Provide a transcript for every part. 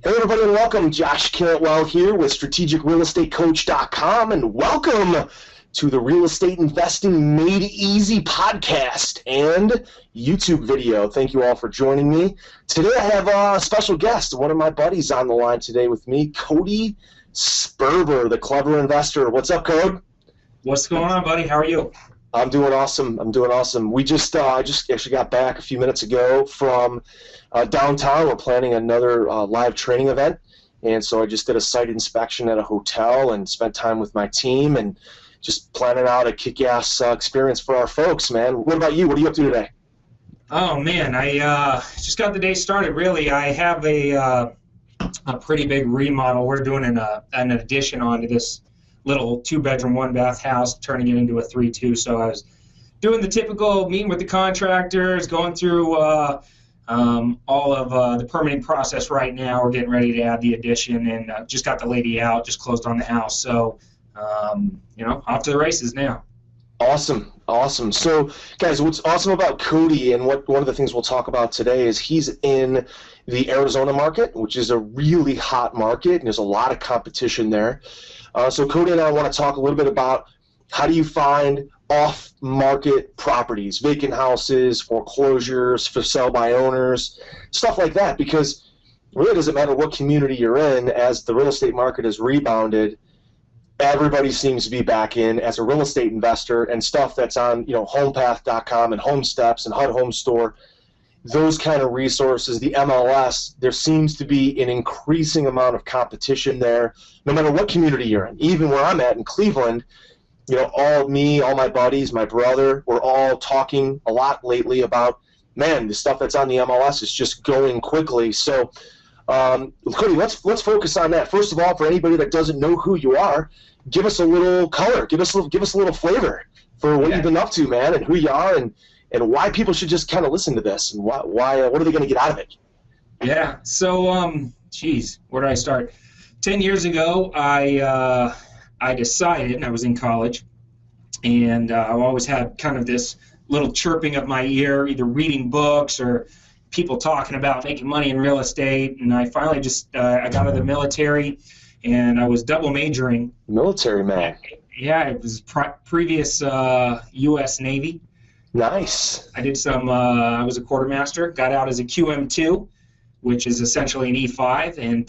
Hey everybody and welcome. Josh Cantwell here with strategicrealestatecoach.com and welcome to the Real Estate Investing Made Easy podcast and YouTube video. Thank you all for joining me. Today I have a special guest, one of my buddies on the line today with me, Cody Sperber, the clever investor. What's up, Cody? What's going on, buddy? How are you? I'm doing awesome. We just I just actually got back a few minutes ago from downtown. We're planning another live training event, and so I just did a site inspection at a hotel and spent time with my team and just planning out a kick-ass experience for our folks, man. What about you? What are you up to today? Oh, man, I just got the day started, really. I have a pretty big remodel. We're doing an addition onto this little two-bedroom, one-bath house, turning it into a 3-2. So I was doing the typical meeting with the contractors, going through all of the permitting process right now. We're getting ready to add the addition, and just got the lady out, just closed on the house. So, off to the races now. Awesome. So, guys, what's awesome about Cody and one of the things we'll talk about today is he's in the Arizona market, which is a really hot market, and there's a lot of competition there. So Cody and I want to talk a little bit about how do you find off-market properties, vacant houses, foreclosures, for sale by owners, stuff like that, because it really doesn't matter what community you're in. As the real estate market has rebounded, everybody seems to be back in as a real estate investor, and stuff that's on homepath.com and Home Steps and HUD Home Store, those kind of resources, the MLS, there seems to be an increasing amount of competition there, no matter what community you're in. Even where I'm at in Cleveland, all my buddies, my brother, we're all talking a lot lately about, man, the stuff that's on the MLS is just going quickly. So, Cody, let's focus on that. First of all, for anybody that doesn't know who you are, give us a little color, give us a little flavor for what you've been up to, man, and who you are, and why people should just kind of listen to this, and what are they going to get out of it? Yeah. So, where do I start? 10 years ago, I decided, and I was in college, and I always had kind of this little chirping of my ear, either reading books or people talking about making money in real estate. And I finally I got out of the military, and I was double majoring. Military man. Yeah, it was previous U.S. Navy. Nice. I did I was a quartermaster, got out as a QM2, which is essentially an E5, and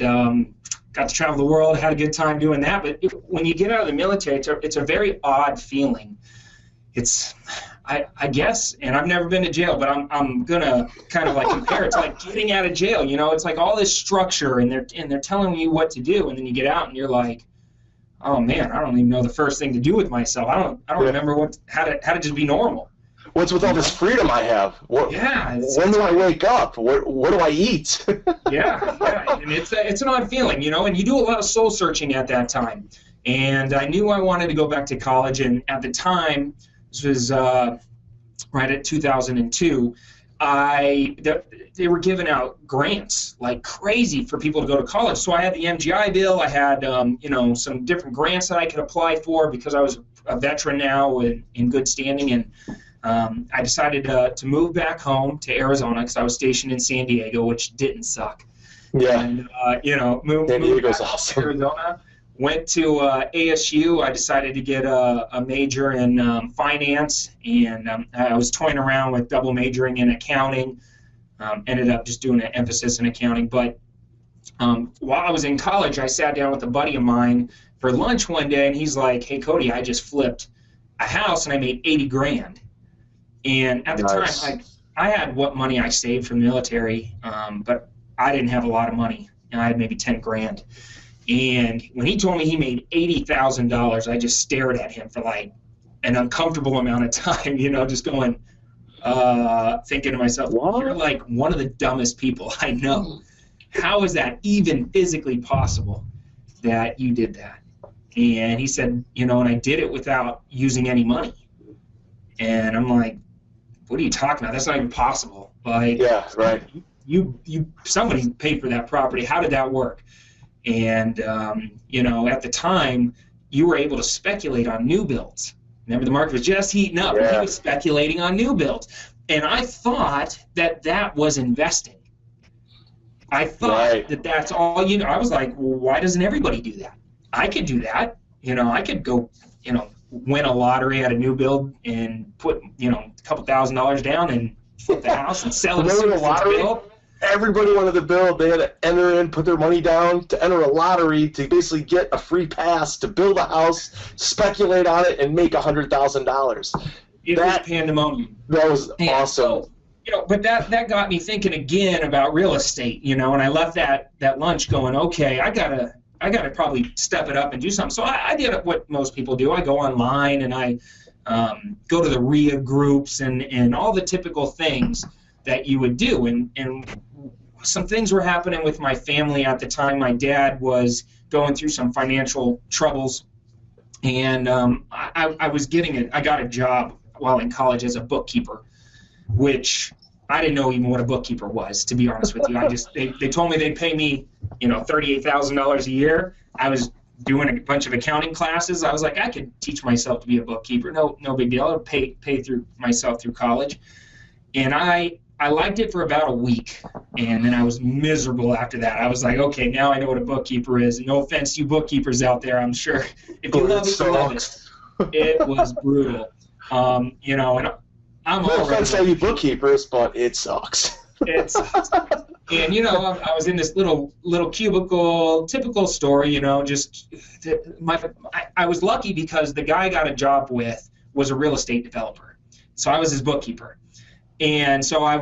got to travel the world, had a good time doing that. But when you get out of the military, it's a very odd feeling. I guess, and I've never been to jail, but I'm going to kind of like compare it to like getting out of jail. It's like all this structure, and they're telling you what to do, and then you get out and you're like, oh man, I don't even know the first thing to do with myself. I don't remember how to just be normal. What's with all this freedom I have? When do I wake up? What do I eat? yeah, and it's an odd feeling, and you do a lot of soul searching at that time. And I knew I wanted to go back to college, and at the time, this was right at 2002, they were giving out grants like crazy for people to go to college. So I had the MGI Bill. I had some different grants that I could apply for because I was a veteran now in good standing, and I decided to move back home to Arizona because I was stationed in San Diego, which didn't suck. Yeah. And, moved back to Arizona, went to ASU. I decided to get a major in finance, and I was toying around with double majoring in accounting. Ended up just doing an emphasis in accounting. But while I was in college, I sat down with a buddy of mine for lunch one day, and he's like, hey, Cody, I just flipped a house, and I made $80,000. And at the time, I had what money I saved from the military, but I didn't have a lot of money. I had maybe $10,000. And when he told me he made $80,000, I just stared at him for like an uncomfortable amount of time, just going, thinking to myself, you're like one of the dumbest people I know. How is that even physically possible that you did that? And he said, and I did it without using any money. And I'm like, what are you talking about? That's not even possible. Like, yeah, right. Somebody paid for that property. How did that work? And, at the time, you were able to speculate on new builds. Remember, the market was just heating up. Yeah. He was speculating on new builds. And I thought that was investing. I thought that that's all, I was like, well, why doesn't everybody do that? I could do that. I could go, win a lottery at a new build and put, a couple $1,000s down and flip the house and sell it as soon as it's built. Everybody wanted to build. They had to enter in, put their money down to enter a lottery to basically get a free pass to build a house, speculate on it, and make $100,000. It was pandemonium. That was awesome. So, but that got me thinking again about real estate, and I left that lunch going, okay, I gotta probably step it up and do something. So I did what most people do. I go online and I go to the RIA groups and all the typical things that you would do. And some things were happening with my family at the time. My dad was going through some financial troubles, and I was getting it. I got a job while in college as a bookkeeper, which I didn't know even what a bookkeeper was, to be honest with you. They told me they'd pay me, $38,000 a year. I was doing a bunch of accounting classes. I was like, I could teach myself to be a bookkeeper. No big deal. I'll pay through myself through college. And I liked it for about a week, and then I was miserable after that. I was like, okay, now I know what a bookkeeper is. And no offense to you bookkeepers out there, I'm sure if you love it, you love it. It was brutal. And I'm no offense to you bookkeepers, but it sucks. It sucks. And I was in this little cubicle, typical story. I was lucky because the guy I got a job with was a real estate developer, so I was his bookkeeper. And so I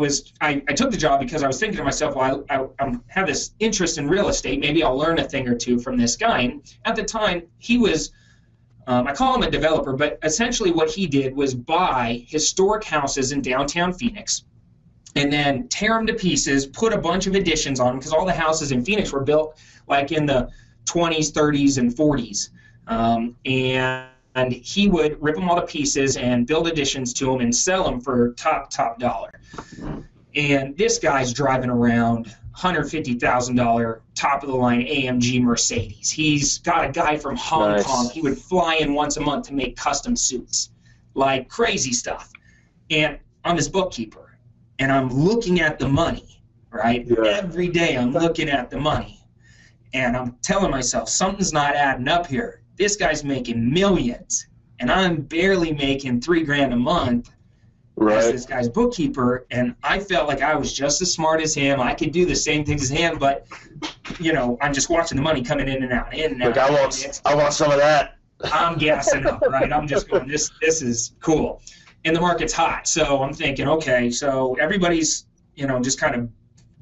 took the job because I was thinking to myself, well, I have this interest in real estate. Maybe I'll learn a thing or two from this guy. And at the time, he was, I call him a developer, but essentially what he did was buy historic houses in downtown Phoenix and then tear them to pieces, put a bunch of additions on them, because all the houses in Phoenix were built like in the 20s, 30s, and 40s. And he would rip them all to pieces and build additions to them and sell them for top dollar. And this guy's driving around $150,000 top-of-the-line AMG Mercedes. He's got a guy from Hong Kong. He would fly in once a month to make custom suits, like crazy stuff. And I'm his bookkeeper, and I'm looking at the money, right? Yeah. Every day I'm looking at the money, and I'm telling myself, something's not adding up here. This guy's making millions, and I'm barely making $3,000 a month as this guy's bookkeeper. And I felt like I was just as smart as him. I could do the same things as him, but I'm just watching the money coming in and out, in and out. Look, I want some of that. I'm gassing up, right? I'm just going, this is cool, and the market's hot. So I'm thinking, okay, so everybody's just kind of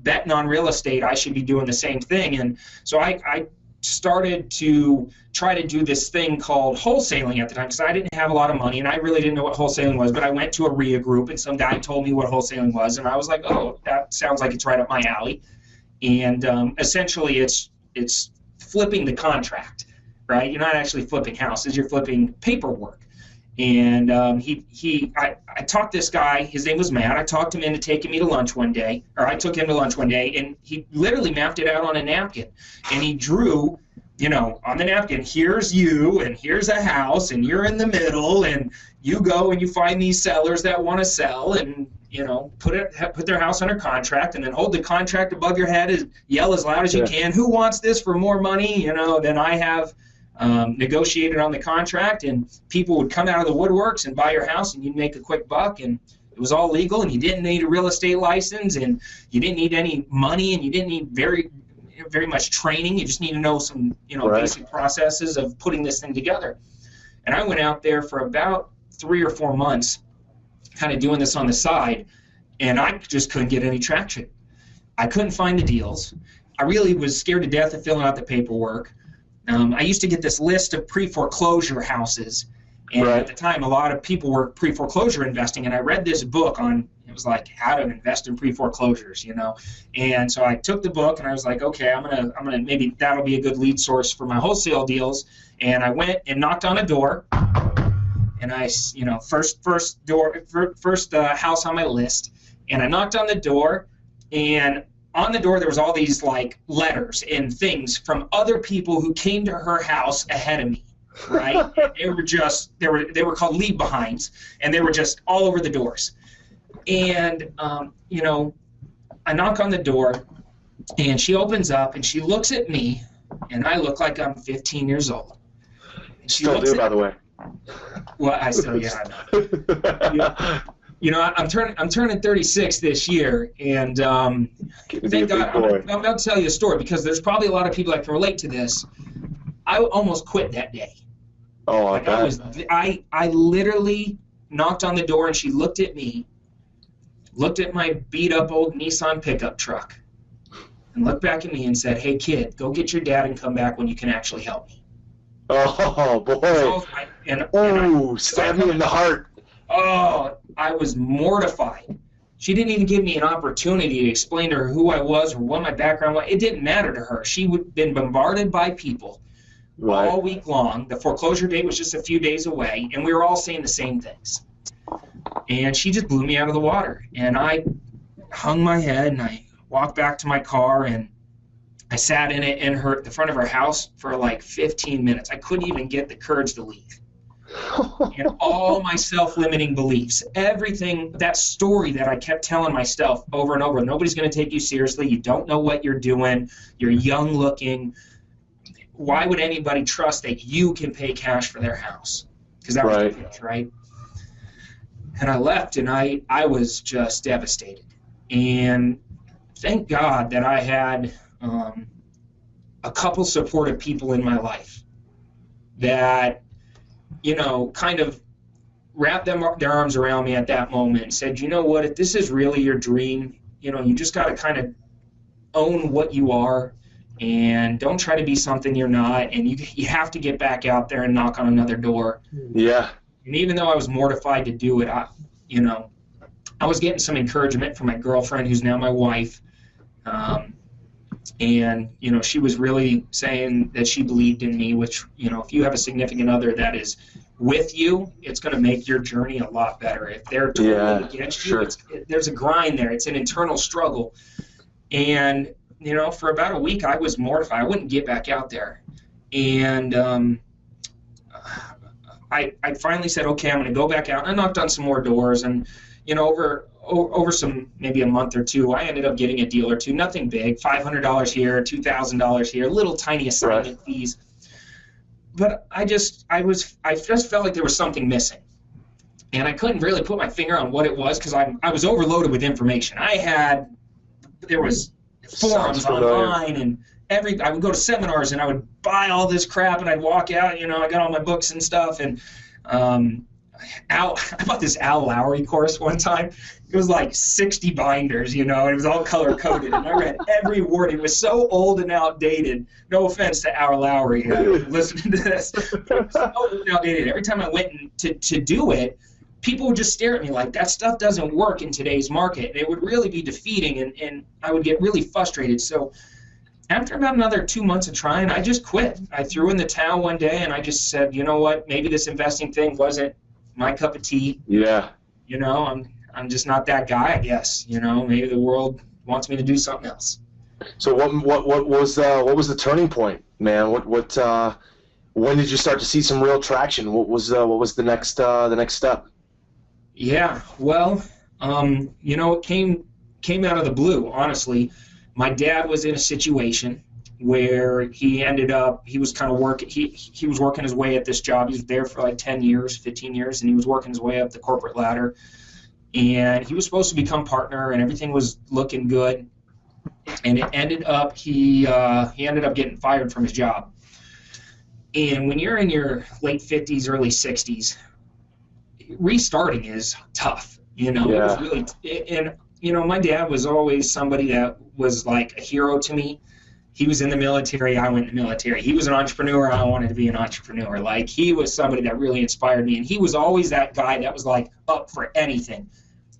betting on real estate. I should be doing the same thing, and so I started to try to do this thing called wholesaling at the time, because I didn't have a lot of money and I really didn't know what wholesaling was. But I went to a RIA group and some guy told me what wholesaling was, and I was like, oh, that sounds like it's right up my alley. And essentially it's flipping the contract, right? You're not actually flipping houses, you're flipping paperwork. And I talked this guy, his name was Matt. I talked him into taking me to lunch one day, or I took him to lunch one day, and he literally mapped it out on a napkin. And he drew, on the napkin, here's you, and here's a house, and you're in the middle, and you go and you find these sellers that want to sell, and, put their house under contract, and then hold the contract above your head, and yell as loud as you can, who wants this for more money, than I have. Negotiated on the contract, and people would come out of the woodworks and buy your house, and you'd make a quick buck, and it was all legal, and you didn't need a real estate license, and you didn't need any money, and you didn't need very much training. You just need to know some basic processes of putting this thing together. And I went out there for about 3 or 4 months kind of doing this on the side, and I just couldn't get any traction. I couldn't find the deals. I really was scared to death of filling out the paperwork. I used to get this list of pre-foreclosure houses, and at the time, a lot of people were pre-foreclosure investing, and I read this book on, it was like how to invest in pre-foreclosures, and so I took the book, and I was like, okay, I'm gonna maybe that'll be a good lead source for my wholesale deals, and I went and knocked on a door, and I, first house on my list, and I knocked on the door, and on the door, there was all these like letters and things from other people who came to her house ahead of me, right? And they were called leave behinds, and they were just all over the doors. And I knock on the door, And she opens up and she looks at me, and I look like I'm 15 years old. And she still do, by the way. Well, I still, yeah. You know, I'm turning 36 this year, and thank God. I'm about to tell you a story because there's probably a lot of people that can relate to this. I almost quit that day. Oh, like I literally knocked on the door, and she looked at me, looked at my beat up old Nissan pickup truck, and looked back at me and said, "Hey kid, go get your dad and come back when you can actually help me." Oh boy! Stabbed me in the heart. Oh, I was mortified. She didn't even give me an opportunity to explain to her who I was or what my background was. It didn't matter to her. She had been bombarded by people all week long. The foreclosure date was just a few days away, and we were all saying the same things. And she just blew me out of the water. And I hung my head, and I walked back to my car, and I sat in it in the front of her house for like 15 minutes. I couldn't even get the courage to leave. And all my self-limiting beliefs, everything, that story that I kept telling myself over and over, nobody's going to take you seriously, you don't know what you're doing, you're young looking, why would anybody trust that you can pay cash for their house? Because that was the pitch, right? And I left, and I was just devastated. And thank God that I had a couple supportive people in my life that, you know, kind of wrapped their arms around me at that moment and said, you know what, if this is really your dream, you know, you just got to kind of own what you are and don't try to be something you're not, and you have to get back out there and knock on another door. Yeah. And even though I was mortified to do it, I was getting some encouragement from my girlfriend, who's now my wife. And, you know, she was really saying that she believed in me, which, you know, if you have a significant other that is with you, it's going to make your journey a lot better. If they're totally against you, there's a grind there. It's an internal struggle. And, you know, for about a week, I was mortified. I wouldn't get back out there. And I finally said, okay, I'm going to go back out. And I knocked on some more doors. And, you know, over some, maybe a month or two, I ended up getting a deal or two. Nothing big, $500 here, $2,000 here, little tiny assignment fees. But I just felt like there was something missing. And I couldn't really put my finger on what it was because I was overloaded with information. There was forums online and I would go to seminars and I would buy all this crap and I'd walk out, you know, I got all my books and stuff, and I bought this Al Lowry course one time. It was like 60 binders, you know, and it was all color-coded, and I read every word. It was so old and outdated. No offense to Al Lowry listening to this. It was so old and outdated. Every time I went to do it, people would just stare at me like, that stuff doesn't work in today's market. And it would really be defeating, and I would get really frustrated. So after about another 2 months of trying, I just quit. I threw in the towel one day, and I just said, you know what, maybe this investing thing wasn't my cup of tea. Yeah. You know, I'm just not that guy, I guess. You know, maybe the world wants me to do something else. So what was the turning point, man? When did you start to see some real traction? What was the next step? Yeah, well, you know, it came out of the blue, honestly. My dad was in a situation where he was kind of working, he was working his way at this job. He was there for like 10 years, 15 years, and he was working his way up the corporate ladder. And he was supposed to become partner, and everything was looking good. And it ended up, he ended up getting fired from his job. And when you're in your late 50s, early 60s, restarting is tough. You know, It was really, and you know, my dad was always somebody that was like a hero to me. He was in the military, I went in the military. He was an entrepreneur, I wanted to be an entrepreneur. Like, he was somebody that really inspired me, and he was always that guy that was like up for anything.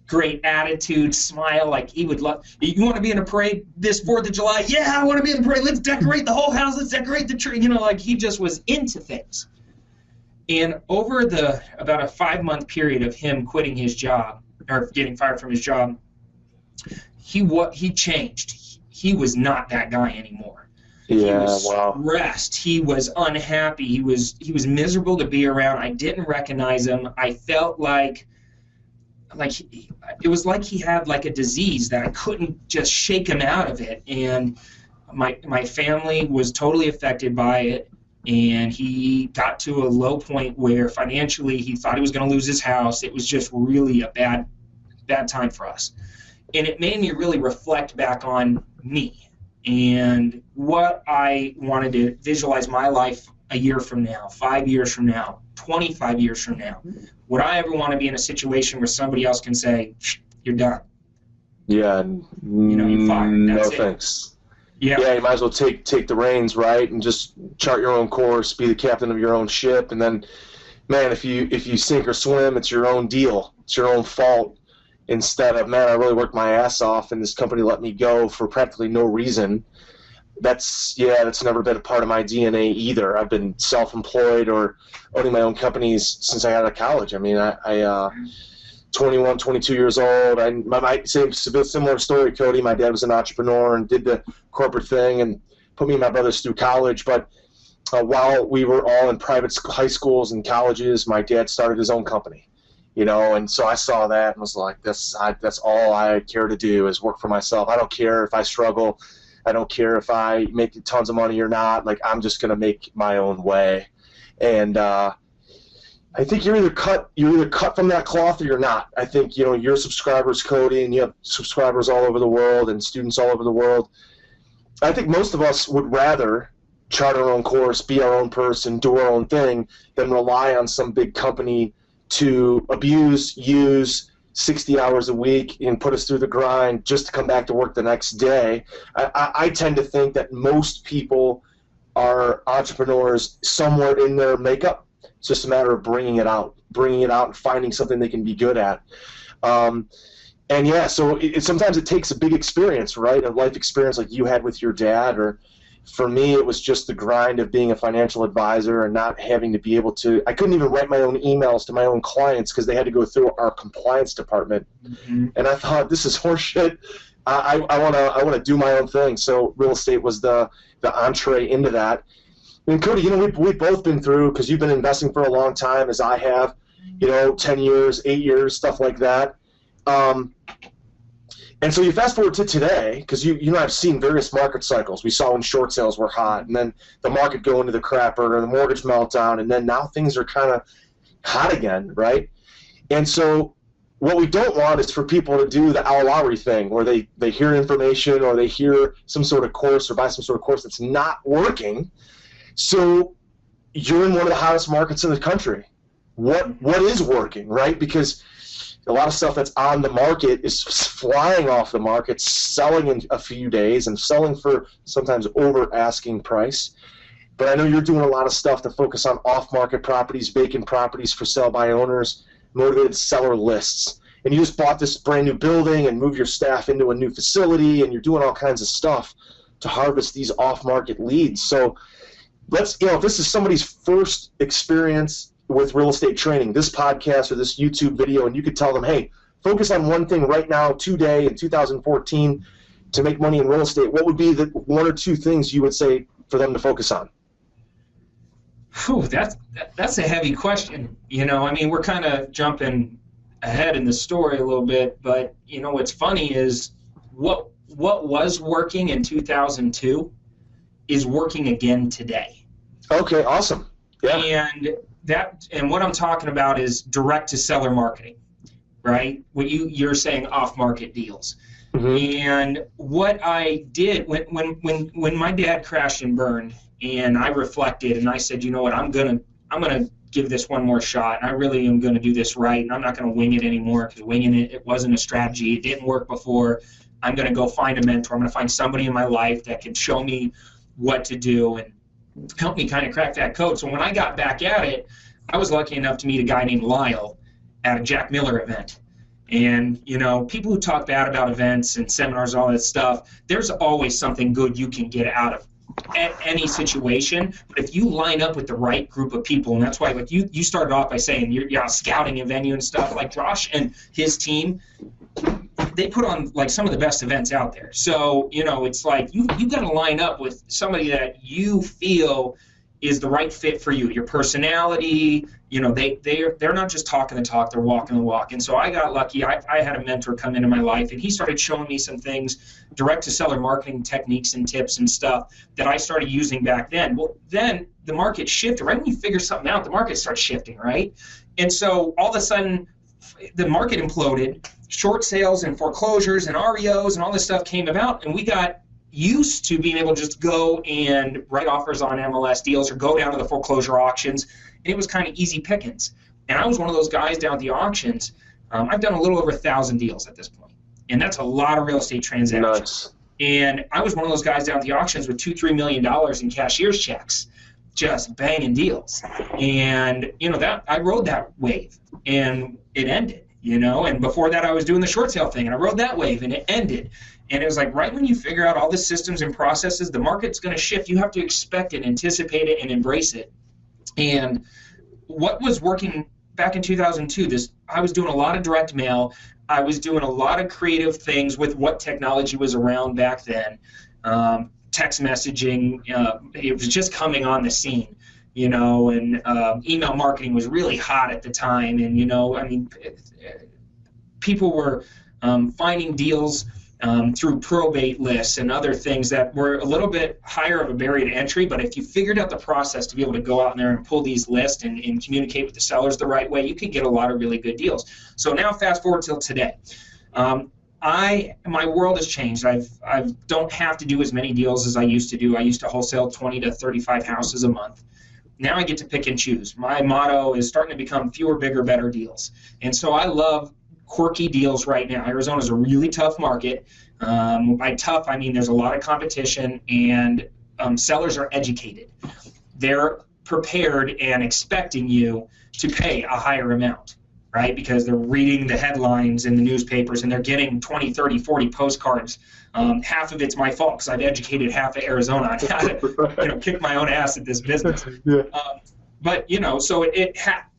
Great attitude, smile, like he would love, you want to be in a parade this 4th of July? Yeah, I want to be in the parade. Let's decorate the whole house. Let's decorate the tree. You know, like, he just was into things. And over about a 5-month period of him quitting his job, or getting fired from his job, he changed. He was not that guy anymore. Yeah, he was stressed. He was unhappy. He was miserable to be around. I didn't recognize him. I felt like it was like he had like a disease that I couldn't just shake him out of it. And my family was totally affected by it. And he got to a low point where financially he thought he was going to lose his house. It was just really a bad time for us. And it made me really reflect back on me and what I wanted to visualize my life a year from now, 5 years from now, 25 years from now. Would I ever want to be in a situation where somebody else can say, you're done? Yeah, you're fired. That's no thanks. Yeah, you might as well take the reins, right, and just chart your own course, be the captain of your own ship, and then, man, if you sink or swim, it's your own deal, it's your own fault. Instead of, man, I really worked my ass off, and this company let me go for practically no reason. That's never been a part of my DNA either. I've been self-employed or owning my own companies since I got out of college. I mean, I 21, 22 years old. Same similar story, Cody. My dad was an entrepreneur and did the corporate thing and put me and my brothers through college. But while we were all in private high schools and colleges, my dad started his own company. And so I saw that and was like, that's all I care to do is work for myself. I don't care if I struggle. I don't care if I make tons of money or not. Like, I'm just going to make my own way. And I think you're either cut from that cloth or you're not. I think, your subscribers, Cody, and you have subscribers all over the world and students all over the world. I think most of us would rather chart our own course, be our own person, do our own thing, than rely on some big company to use 60 hours a week and put us through the grind just to come back to work the next day. I tend to think that most people are entrepreneurs somewhere in their makeup. It's just a matter of bringing it out and finding something they can be good at. So sometimes it takes a big experience, right? A life experience like you had with your dad, or for me, it was just the grind of being a financial advisor and not having to be able to. I couldn't even write my own emails to my own clients because they had to go through our compliance department. Mm-hmm. And I thought, this is horseshit. I want to do my own thing. So real estate was the entree into that. And Cody, we've both been through, because you've been investing for a long time, as I have. 10 years, 8 years, stuff like that. And so you fast forward to today, because I've seen various market cycles. We saw when short sales were hot, and then the market go into the crapper, or the mortgage meltdown, and then now things are kind of hot again, right? And so what we don't want is for people to do the Al Lowry thing, where they hear information or they hear some sort of course or buy some sort of course that's not working. So you're in one of the hottest markets in the country. What is working, right? Because a lot of stuff that's on the market is flying off the market, selling in a few days, and selling for sometimes over asking price. But I know you're doing a lot of stuff to focus on off-market properties, vacant properties for sale by owners, motivated seller lists. And you just bought this brand new building and moved your staff into a new facility, and you're doing all kinds of stuff to harvest these off-market leads. So if this is somebody's first experience with real estate training, this podcast or this YouTube video, and you could tell them, hey, focus on one thing right now, today in 2014, to make money in real estate, what would be the one or two things you would say for them to focus on? Whew, that's a heavy question. We're kind of jumping ahead in the story a little bit, but what's funny is what was working in 2002 is working again today. Okay, awesome. Yeah. And what I'm talking about is direct to seller marketing, right? What you're saying off-market deals. Mm-hmm. And what I did when my dad crashed and burned, and I reflected and I said, you know what, I'm gonna give this one more shot. I really am gonna do this right, and I'm not gonna wing it anymore, because winging it wasn't a strategy. It didn't work before. I'm gonna go find a mentor. I'm gonna find somebody in my life that can show me what to do and help me kind of crack that code. So when I got back at it, I was lucky enough to meet a guy named Lyle at a Jack Miller event. And, people who talk bad about events and seminars, all that stuff, there's always something good you can get out of any situation. But if you line up with the right group of people, and that's why you started off by saying you're out scouting a venue and stuff, like Josh and his team, they put on like some of the best events out there. So, it's like you got to line up with somebody that you feel is the right fit for you, your personality. They're not just talking the talk, they're walking the walk. And so I got lucky. I had a mentor come into my life, and he started showing me some things, direct to seller marketing techniques and tips and stuff that I started using back then. Well, then the market shifted. Right when you figure something out, the market starts shifting, right? And so all of a sudden the market imploded, short sales and foreclosures and REOs and all this stuff came about, and we got used to being able to just go and write offers on MLS deals or go down to the foreclosure auctions, and it was kind of easy pickings. And I was one of those guys down at the auctions. I've done a little over 1,000 deals at this point, and that's a lot of real estate transactions. Nuts. And I was one of those guys down at the auctions with $2-3 million in cashier's checks, just banging deals. And that I rode that wave, and it ended. And before that I was doing the short sale thing, and I rode that wave, and it ended. And it was like, right when you figure out all the systems and processes, the market's going to shift. You have to expect it, anticipate it, and embrace it. And what was working back in 2002, I was doing a lot of direct mail. I was doing a lot of creative things with what technology was around back then. Text messaging, it was just coming on the scene, and email marketing was really hot at the time. And, people were finding deals through probate lists and other things that were a little bit higher of a barrier to entry, but if you figured out the process to be able to go out there and pull these lists and communicate with the sellers the right way, you could get a lot of really good deals. So now fast forward till today. My world has changed. I don't have to do as many deals as I used to do. I used to wholesale 20 to 35 houses a month. Now I get to pick and choose. My motto is starting to become fewer, bigger, better deals. And so I love quirky deals right now. Arizona is a really tough market. By tough, I mean there's a lot of competition, and sellers are educated. They're prepared and expecting you to pay a higher amount, right? Because they're reading the headlines in the newspapers, and they're getting 20, 30, 40 postcards. Half of it's my fault because I've educated half of Arizona on how to kick my own ass at this business. Yeah. So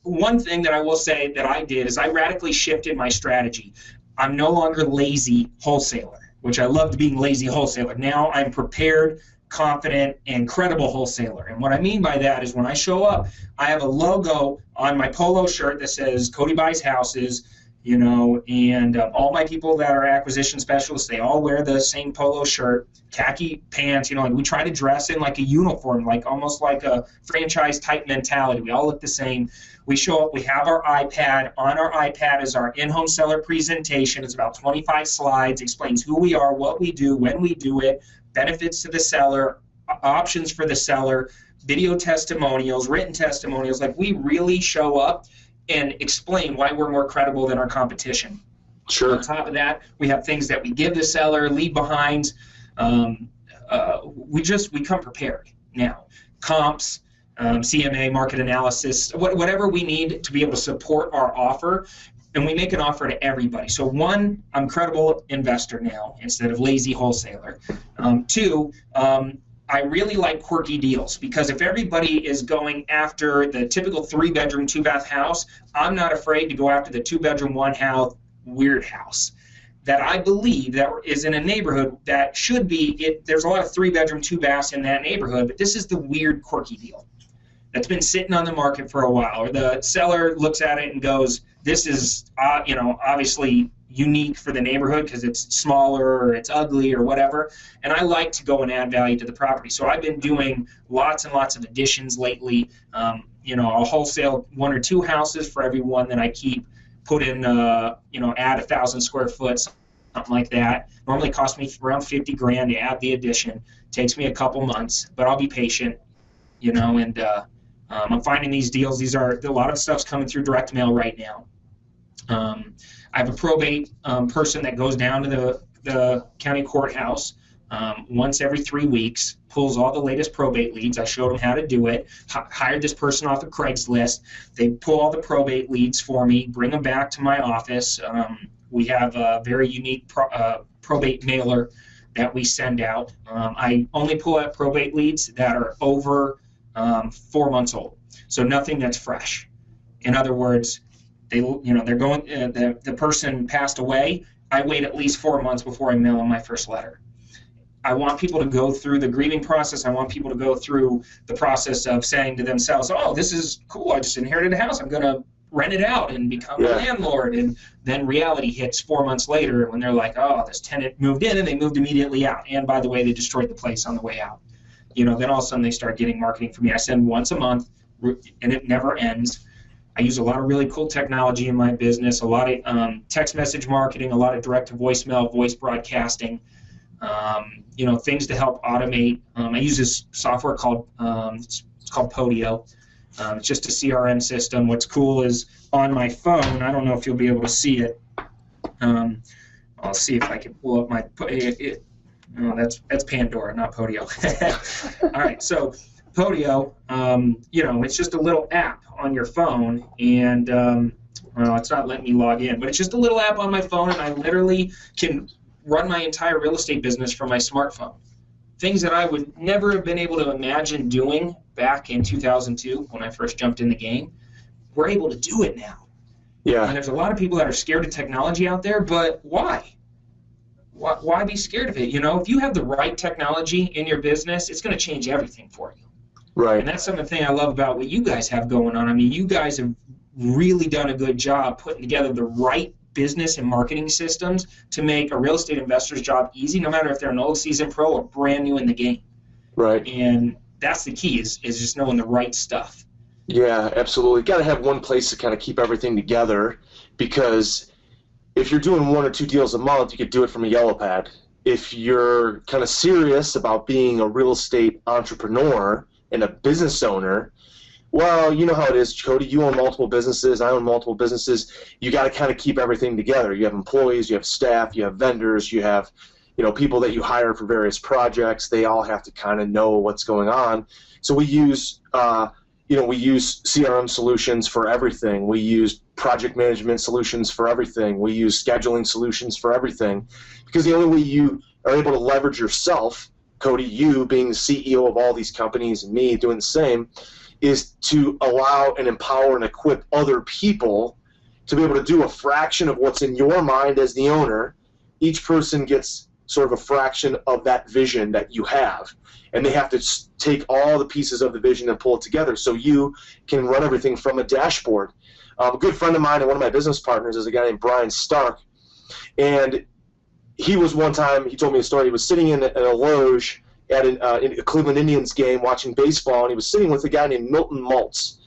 one thing that I will say that I did is I radically shifted my strategy. I'm no longer lazy wholesaler, which I loved being lazy wholesaler. Now I'm prepared, confident, and credible wholesaler. And what I mean by that is when I show up, I have a logo on my polo shirt that says Cody Buys Houses, and all my people that are acquisition specialists, they all wear the same polo shirt, khaki pants, and we try to dress in like a uniform, like almost like a franchise type mentality. We all look the same. We show up, we have our iPad. On our iPad is our in-home seller presentation. It's about 25 slides, explains who we are, what we do, when we do it, benefits to the seller, options for the seller, video testimonials, written testimonials. Like, we really show up and explain why we're more credible than our competition. Sure. On top of that, we have things that we give the seller, leave behinds. We come prepared now. Comps, CMA, market analysis, whatever we need to be able to support our offer, and we make an offer to everybody. So one, I'm credible investor now instead of lazy wholesaler. Two, I really like quirky deals, because if everybody is going after the typical 3-bedroom, 2-bath house, I'm not afraid to go after the 2-bedroom, 1-house weird house that I believe that is in a neighborhood that should be, there's a lot of 3-bedroom, 2-baths in that neighborhood, but this is the weird, quirky deal that's been sitting on the market for a while, or the seller looks at it and goes, this is, obviously unique for the neighborhood because it's smaller or it's ugly or whatever, and I like to go and add value to the property. So I've been doing lots and lots of additions lately. I'll wholesale 1 or 2 houses for every one that I keep, put in, add 1,000 square foot, something like that. Normally costs me around $50,000 to add the addition. Takes me a couple months, but I'll be patient, and I'm finding these deals. A lot of stuff's coming through direct mail right now. I have a probate person that goes down to the county courthouse once every 3 weeks, pulls all the latest probate leads. I showed them how to do it. Hired this person off of Craigslist. They pull all the probate leads for me, bring them back to my office. We have a very unique probate mailer that we send out. I only pull out probate leads that are over 4 months old, so nothing that's fresh. In other words, they're going. The person passed away. I wait at least 4 months before I mail them my first letter. I want people to go through the grieving process. I want people to go through the process of saying to themselves, oh, this is cool. I just inherited a house. I'm going to rent it out and become a landlord. And then reality hits 4 months later when they're like, oh, this tenant moved in and they moved immediately out. And by the way, they destroyed the place on the way out. Then all of a sudden they start getting marketing from me. I send once a month, and it never ends. I use a lot of really cool technology in my business, a lot of text message marketing, a lot of direct to voicemail, voice broadcasting, things to help automate. I use this software called it's called Podio. It's just a CRM system. What's cool is on my phone, I don't know if you'll be able to see it. I'll see if I can pull up my no, that's Pandora, not Podio. All right, so Podio, it's just a little app on your phone, and it's not letting me log in, but it's just a little app on my phone, and I literally can run my entire real estate business from my smartphone. Things that I would never have been able to imagine doing back in 2002 when I first jumped in the game. We're able to do it now. Yeah. And there's a lot of people that are scared of technology out there, but why? Why be scared of it? If you have the right technology in your business, it's going to change everything for you. Right. And that's something I love about what you guys have going on. I mean, you guys have really done a good job putting together the right business and marketing systems to make a real estate investor's job easy, no matter if they're an old seasoned pro or brand new in the game. Right. And that's the key is just knowing the right stuff. Yeah, absolutely. Got to have one place to kind of keep everything together, because if you're doing 1 or 2 deals a month, you could do it from a yellow pad. If you're kind of serious about being a real estate entrepreneur and a business owner, well, you know how it is, Cody. You own multiple businesses. I own multiple businesses. You got to kind of keep everything together. You have employees, you have staff, you have vendors, you have people that you hire for various projects. They all have to kind of know what's going on. So we use CRM solutions for everything. We use project management solutions for everything. We use scheduling solutions for everything, because the only way you are able to leverage yourself, Cody, you being the CEO of all these companies and me doing the same, is to allow and empower and equip other people to be able to do a fraction of what's in your mind as the owner. Each person gets sort of a fraction of that vision that you have, and they have to take all the pieces of the vision and pull it together so you can run everything from a dashboard. A good friend of mine and one of my business partners is a guy named Brian Stark, and he was one time, he told me a story, he was sitting in a loge at in a Cleveland Indians game watching baseball, and he was sitting with a guy named Milton Maltz.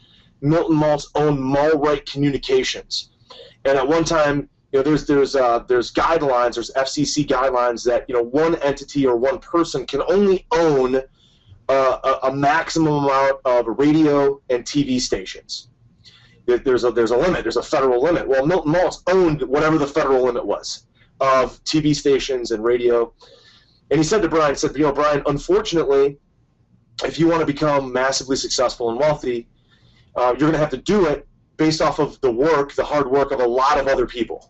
Milton Maltz owned Mallwright Communications, and at one time, there's guidelines, there's FCC guidelines that one entity or one person can only own a maximum amount of radio and TV stations. There's a limit. There's a federal limit. Well, Milton Maltz owned whatever the federal limit was of TV stations and radio. And he said to Brian, Brian, unfortunately, if you want to become massively successful and wealthy, you're going to have to do it based off of the hard work of a lot of other people.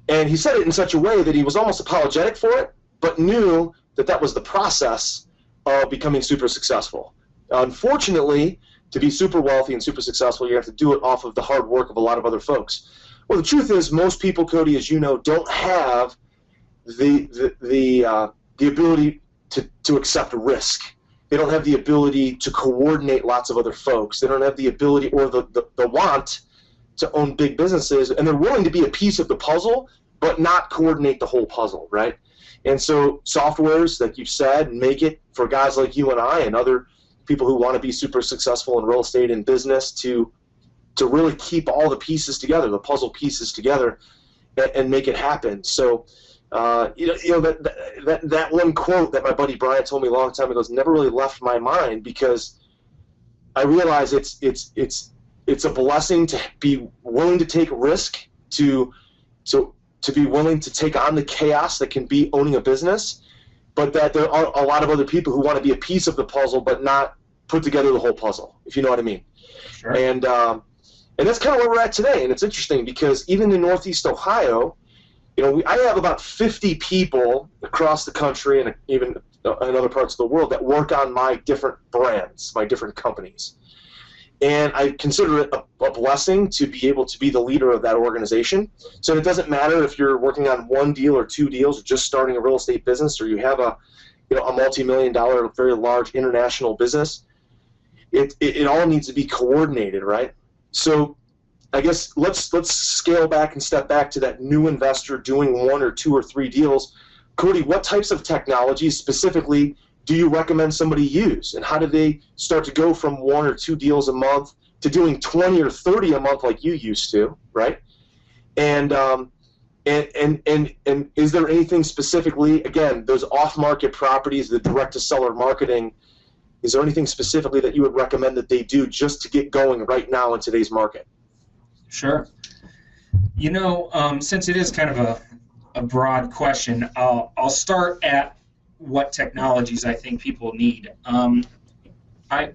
And he said it in such a way that he was almost apologetic for it, but knew that that was the process of becoming super successful. Unfortunately, to be super wealthy and super successful, you have to do it off of the hard work of a lot of other folks. Well, the truth is, most people, Cody, as you know, don't have the ability to accept risk. They don't have the ability to coordinate lots of other folks. They don't have the ability or the want to own big businesses, and they're willing to be a piece of the puzzle, but not coordinate the whole puzzle, right? And so softwares, like you said, make it for guys like you and I and other people who want to be super successful in real estate and business to really keep all the pieces together, the puzzle pieces together, and make it happen. So, that one quote that my buddy Brian told me a long time ago has never really left my mind, because I realize it's a blessing to be willing to take risk, to be willing to take on the chaos that can be owning a business, but that there are a lot of other people who want to be a piece of the puzzle but not put together the whole puzzle, if you know what I mean. Sure. And that's kind of where we're at today, and it's interesting because even in Northeast Ohio, I have about 50 people across the country and even in other parts of the world that work on my different brands, my different companies. And I consider it a blessing to be able to be the leader of that organization. So it doesn't matter if you're working on one deal or two deals or just starting a real estate business, or you have a multi-million-dollar, very large international business. It all needs to be coordinated, right? So I guess let's scale back and step back to that new investor doing one or two or three deals. Cody, what types of technologies specifically do you recommend somebody use, and how do they start to go from one or two deals a month to doing 20 or 30 a month like you used to, right? And is there anything specifically, again, those off-market properties, the direct-to-seller marketing, is there anything specifically that you would recommend that they do just to get going right now in today's market? Sure. Since it is kind of a broad question, I'll start at what technologies I think people need. I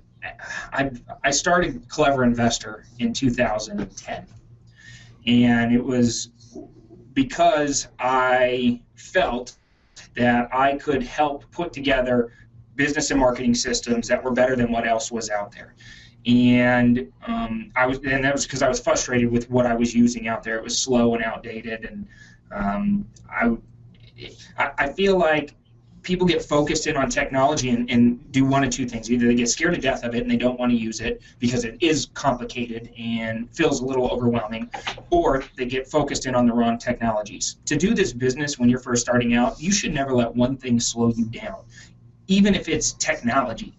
started Clever Investor in 2010, and it was because I felt that I could help put together business and marketing systems that were better than what else was out there. And that was because I was frustrated with what I was using out there. It was slow and outdated, and I feel like people get focused in on technology and do one of two things. Either they get scared to death of it and they don't want to use it because it is complicated and feels a little overwhelming, or they get focused in on the wrong technologies. To do this business when you're first starting out, you should never let one thing slow you down, even if it's technology.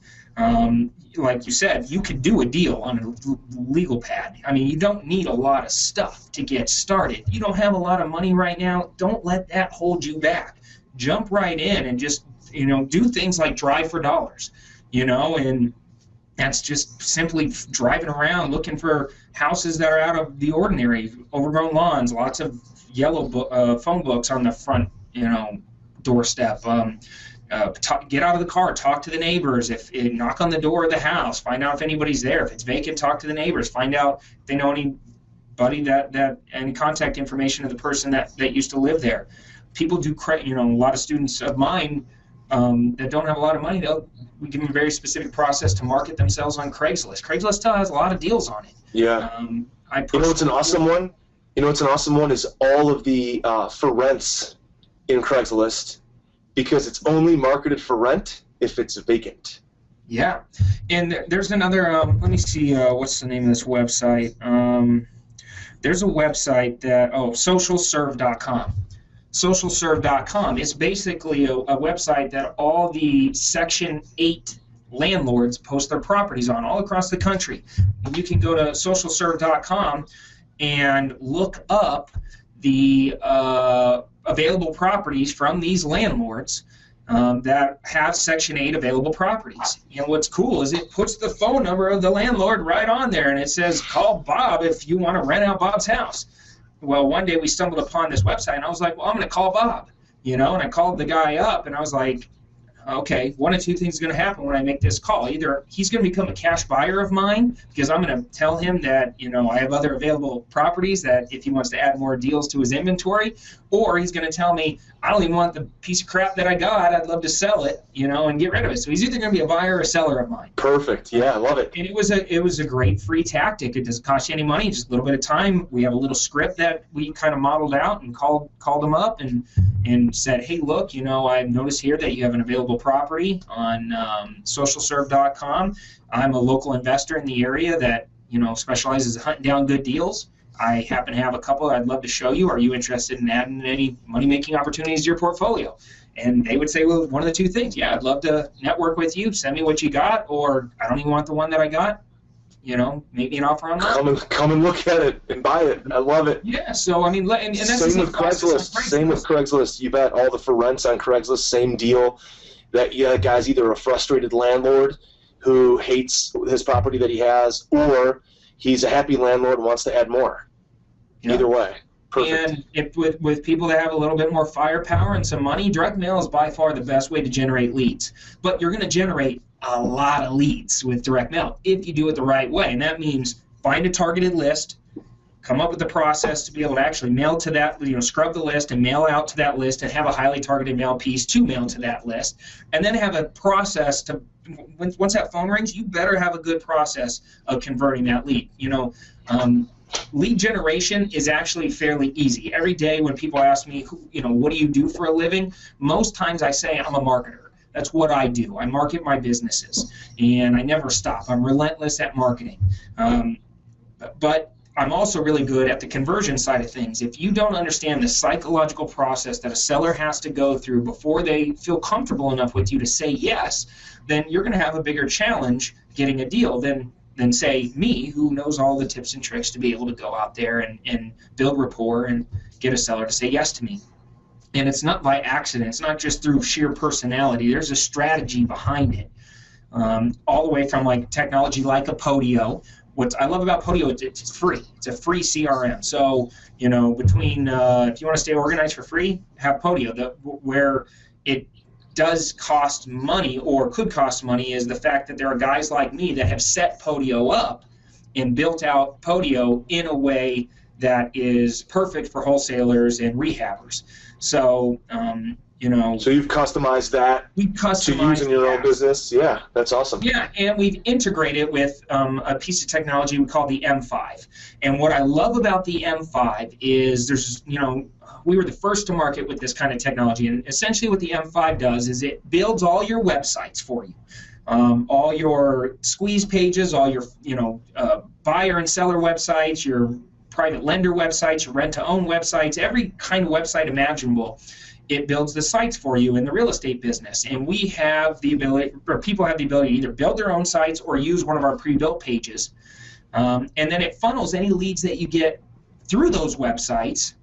Like you said, you could do a deal on a legal pad. I mean, you don't need a lot of stuff to get started. You don't have a lot of money right now. Don't let that hold you back. Jump right in and just, do things like drive for dollars, and that's just simply driving around looking for houses that are out of the ordinary, overgrown lawns, lots of yellow phone books on the front, doorstep. Get out of the car, talk to the neighbors, knock on the door of the house, find out if anybody's there. If it's vacant, talk to the neighbors, find out if they know anybody and contact information of the person that used to live there. People do credit, a lot of students of mine that don't have a lot of money, we give them a very specific process to market themselves on Craigslist. Craigslist still has a lot of deals on it. Yeah. What's an awesome one? What's an awesome one is all of the for rents in Craigslist, because it's only marketed for rent if it's vacant. Yeah. And there's another, let me see, what's the name of this website? There's a website that, socialserve.com. Socialserve.com is basically a website that all the Section 8 landlords post their properties on all across the country. And you can go to socialserve.com and look up the available properties from these landlords that have Section 8 available properties. And what's cool is it puts the phone number of the landlord right on there, and it says, call Bob if you want to rent out Bob's house. Well, one day we stumbled upon this website, and I was like, well, I'm going to call Bob, and I called the guy up, and I was like, okay, one of two things is going to happen when I make this call. Either he's going to become a cash buyer of mine because I'm going to tell him that, I have other available properties that if he wants to add more deals to his inventory, or he's going to tell me, I don't even want the piece of crap that I got. I'd love to sell it, and get rid of it. So he's either going to be a buyer or a seller of mine. Perfect. Yeah, I love it. And it was a great free tactic. It doesn't cost you any money, just a little bit of time. We have a little script that we kind of modeled out and called them up and said, hey, look, I've noticed here that you have an available property on socialserve.com. I'm a local investor in the area that, specializes in hunting down good deals. I happen to have a couple I'd love to show you. Are you interested in adding any money-making opportunities to your portfolio? And they would say, well, one of the two things. Yeah, I'd love to network with you. Send me what you got, or I don't even want the one that I got. Make me an offer on that. Come and look at it and buy it. I love it. Yeah, so, and that's same with Craigslist. Same with Craigslist. You bet all the for rents on Craigslist, same deal. That guy's either a frustrated landlord who hates his property that he has, or he's a happy landlord and wants to add more. Yeah. Either way. Perfect. And with people that have a little bit more firepower and some money, direct mail is by far the best way to generate leads. But you're going to generate a lot of leads with direct mail if you do it the right way. And that means find a targeted list, come up with the process to be able to actually mail to that, scrub the list and mail out to that list and have a highly targeted mail piece to mail to that list. And then have a process to, once that phone rings, you better have a good process of converting that lead. Lead generation is actually fairly easy. Every day when people ask me, what do you do for a living? Most times I say I'm a marketer. That's what I do. I market my businesses, and I never stop. I'm relentless at marketing. But I'm also really good at the conversion side of things. If you don't understand the psychological process that a seller has to go through before they feel comfortable enough with you to say yes, then you're going to have a bigger challenge getting a deal than say me, who knows all the tips and tricks to be able to go out there and build rapport and get a seller to say yes to me. And it's not by accident. It's not just through sheer personality. There's a strategy behind it. All the way from like technology like a Podio. What I love about Podio, it's free. It's a free CRM. So, between if you want to stay organized for free, have Podio. Where it does cost money or could cost money is the fact that there are guys like me that have set Podio up and built out Podio in a way that is perfect for wholesalers and rehabbers. So, So you've customized that to use in your own business? Yeah, that's awesome. Yeah, and we've integrated with a piece of technology we call the M5. And what I love about the M5 is we were the first to market with this kind of technology. And essentially what the M5 does is it builds all your websites for you. All your squeeze pages, all your buyer and seller websites, your private lender websites, your rent-to-own websites, every kind of website imaginable. It builds the sites for you in the real estate business. And we have the ability, or people have the ability to either build their own sites or use one of our pre-built pages. And then it funnels any leads that you get through those websites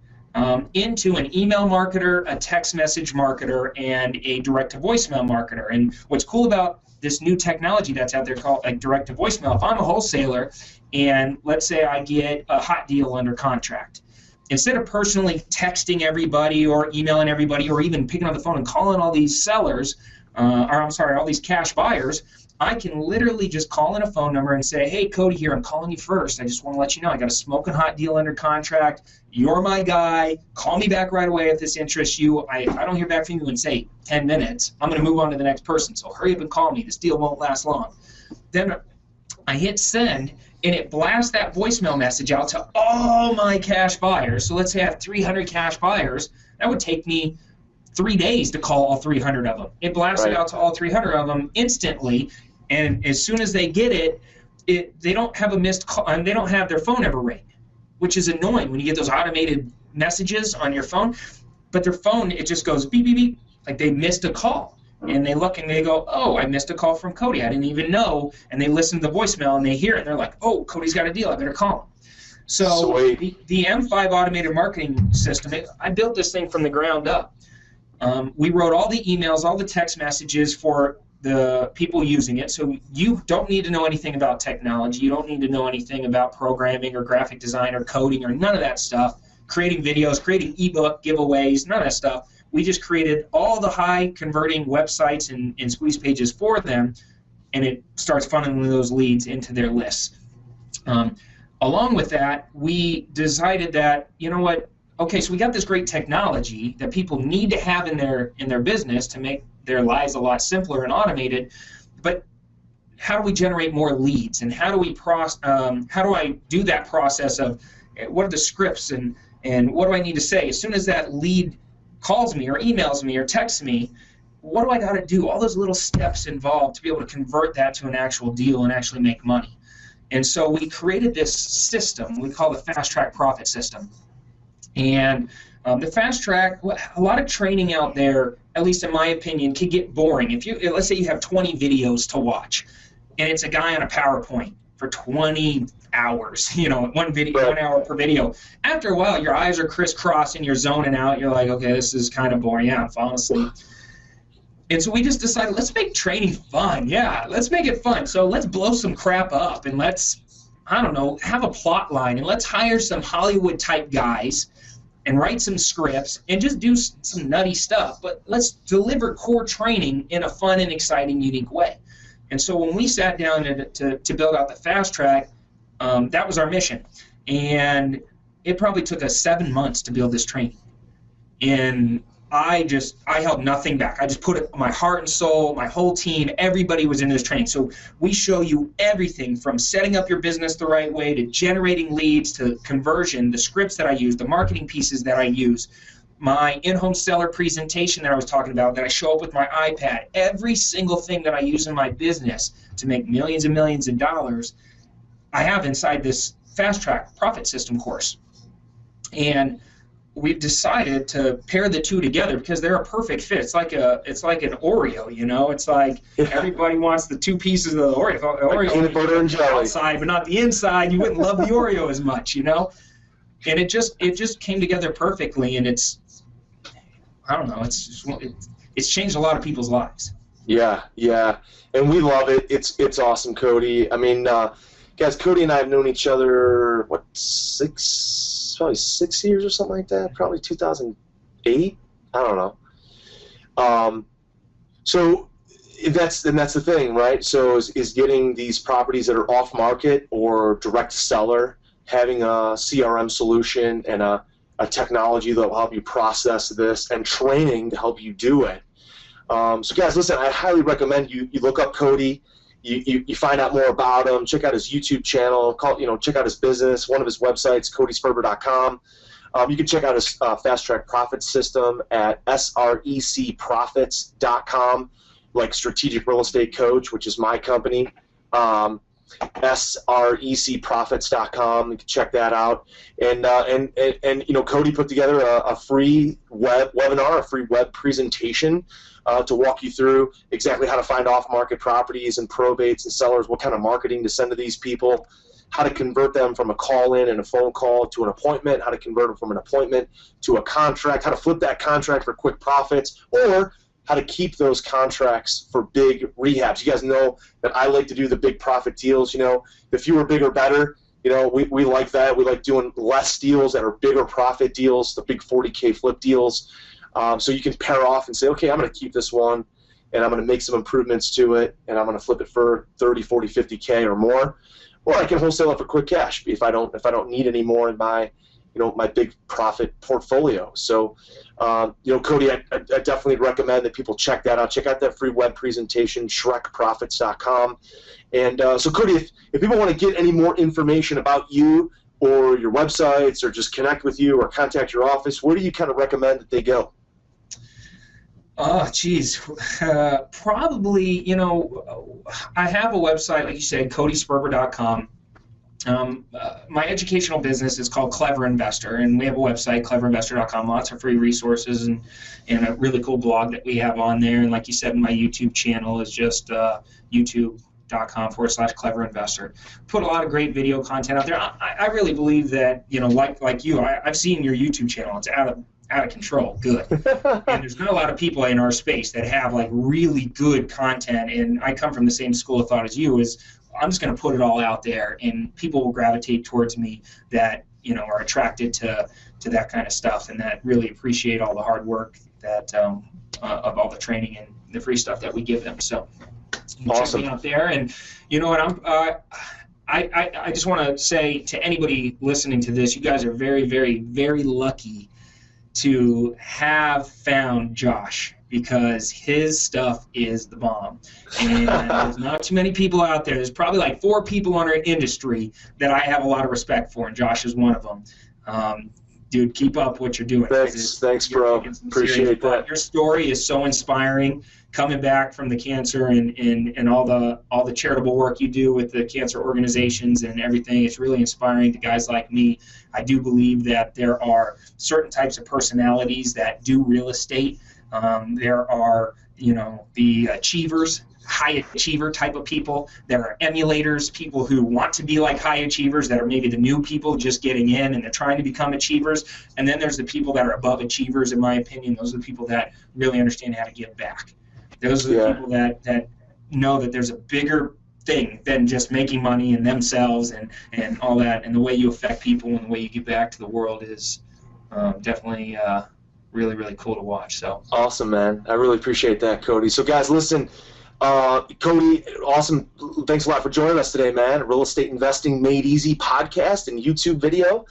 into an email marketer, a text message marketer, and a direct-to-voicemail marketer. And what's cool about this new technology that's out there called like direct-to-voicemail, if I'm a wholesaler and let's say I get a hot deal under contract, instead of personally texting everybody or emailing everybody or even picking up the phone and calling all these sellers, all these cash buyers, I can literally just call in a phone number and say, hey, Cody here, I'm calling you first. I just want to let you know I got a smoking hot deal under contract. You're my guy. Call me back right away if this interests you. If I don't hear back from you in, say, 10 minutes, I'm going to move on to the next person. So hurry up and call me. This deal won't last long. Then I hit send, and it blasts that voicemail message out to all my cash buyers. So let's say I have 300 cash buyers. That would take me 3 days to call all 300 of them. It blasts it out to all 300 of them instantly, and as soon as they get it, they don't have a missed call, and they don't have their phone ever ring, which is annoying when you get those automated messages on your phone. But their phone, it just goes beep, beep, beep, like they missed a call. And they look and they go, oh, I missed a call from Cody. I didn't even know. And they listen to the voicemail and they hear it. And they're like, oh, Cody's got a deal. I better call him. So the M5 automated marketing system, I built this thing from the ground up. We wrote all the emails, all the text messages for the people using it. So you don't need to know anything about technology. You don't need to know anything about programming or graphic design or coding or none of that stuff. Creating videos, creating ebook giveaways, none of that stuff. We just created all the high-converting websites and squeeze pages for them, and it starts funneling those leads into their lists. Along with that, we decided that, you know what, okay, so we got this great technology that people need to have in their business to make their lives a lot simpler and automated, but how do we generate more leads, and how do I do that process of what are the scripts and what do I need to say? As soon as that lead calls me or emails me or texts me, what do I got to do? All those little steps involved to be able to convert that to an actual deal and actually make money. And so we created this system we call the Fast Track Profit System. And the Fast Track, a lot of training out there, at least in my opinion, can get boring. Let's say you have 20 videos to watch, and it's a guy on a PowerPoint for 20 hours, one video, 1 hour per video. After a while, your eyes are crisscrossing, you're zoning out, you're like, okay, this is kind of boring. Yeah, I'm falling asleep. And so we just decided, let's make training fun. Yeah, let's make it fun. So let's blow some crap up, and let's, have a plot line, and let's hire some Hollywood-type guys and write some scripts and just do some nutty stuff. But let's deliver core training in a fun and exciting, unique way. And so when we sat down to build out the Fast Track, that was our mission. And it probably took us 7 months to build this training. And I held nothing back. I just put it, my heart and soul, my whole team, everybody was into this training. So we show you everything from setting up your business the right way to generating leads to conversion, the scripts that I use, the marketing pieces that I use, my in-home seller presentation that I was talking about that I show up with my iPad, every single thing that I use in my business to make millions and millions of dollars, I have inside this Fast Track Profit System course. And we've decided to pair the two together because they're a perfect fit. It's like an Oreo, you know. It's like everybody wants the two pieces of the Oreo. Like peanut butter and jelly. Outside, but not the inside. You wouldn't love the Oreo as much, you know. And it just came together perfectly, and I don't know. It's changed a lot of people's lives. Yeah, and we love it. It's awesome, Cody. I mean, guys, Cody and I have known each other probably 6 years or something like that. Probably 2008. I don't know. So that's the thing, right? So is getting these properties that are off market or direct seller, having a CRM solution and a technology that will help you process this and training to help you do it. So guys, listen, I highly recommend you look up Cody. You find out more about him. Check out his YouTube channel. Check out his business. One of his websites, codysperber.com. You can check out his Fast Track Profit System at srecprofits.com, like Strategic Real Estate Coach, which is my company. srecprofits.com. You can check that out. And Cody put together a free webinar, a free web presentation to walk you through exactly how to find off-market properties and probates and sellers, what kind of marketing to send to these people, how to convert them from a call-in and a phone call to an appointment, how to convert them from an appointment to a contract, how to flip that contract for quick profits, or how to keep those contracts for big rehabs. You guys know that I like to do the big profit deals. The fewer, bigger, better. We like that. We like doing less deals that are bigger profit deals, the big 40K flip deals. So you can pair off and say, okay, I'm going to keep this one, and I'm going to make some improvements to it, and I'm going to flip it for 30, 40, 50K or more. Or I can wholesale it for quick cash if I don't need any more in my my big profit portfolio. So, Cody, I definitely recommend that people check that out. Check out that free web presentation, srecprofits.com. And so, Cody, if people want to get any more information about you or your websites or just connect with you or contact your office, where do you kind of recommend that they go? Oh, geez. Probably, I have a website, like you said, codysperber.com. My educational business is called Clever Investor, and we have a website, cleverinvestor.com, lots of free resources and a really cool blog that we have on there. And like you said, my YouTube channel is just youtube.com/cleverinvestor. Put a lot of great video content out there. I really believe that, like you, I've seen your YouTube channel. It's out of control good. And there's not a lot of people in our space that have like really good content, and I come from the same school of thought as you. I'm just going to put it all out there, and people will gravitate towards me that are attracted to that kind of stuff and that really appreciate all the hard work that of all the training and the free stuff that we give them. So you can check me out there. And you know what, I just want to say to anybody listening to this, you guys are very, very, very lucky to have found Josh, because his stuff is the bomb. And there's not too many people out there. There's probably like 4 people in our industry that I have a lot of respect for, and Josh is one of them. Dude, keep up what you're doing. Thanks, bro. Appreciate that. Your story is so inspiring, coming back from the cancer and all the charitable work you do with the cancer organizations and everything. It's really inspiring to guys like me. I do believe that there are certain types of personalities that do real estate. There are, the achievers, high achiever type of people. There are emulators, people who want to be like high achievers that are maybe the new people just getting in and they're trying to become achievers. And then there's the people that are above achievers, in my opinion. Those are the people that really understand how to give back. Those are the people that know that there's a bigger thing than just making money and themselves and all that. And the way you affect people and the way you give back to the world is definitely really, really cool to watch. So awesome, man. I really appreciate that, Cody. So guys, listen, Cody, awesome. Thanks a lot for joining us today, man. Real Estate Investing Made Easy podcast and YouTube video.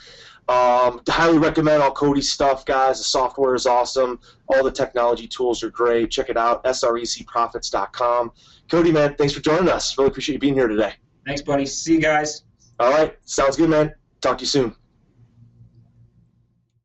Highly recommend all Cody's stuff, guys. The software is awesome. All the technology tools are great. Check it out, srecprofits.com. Cody, man, thanks for joining us. Really appreciate you being here today. Thanks, buddy. See you guys. All right. Sounds good, man. Talk to you soon.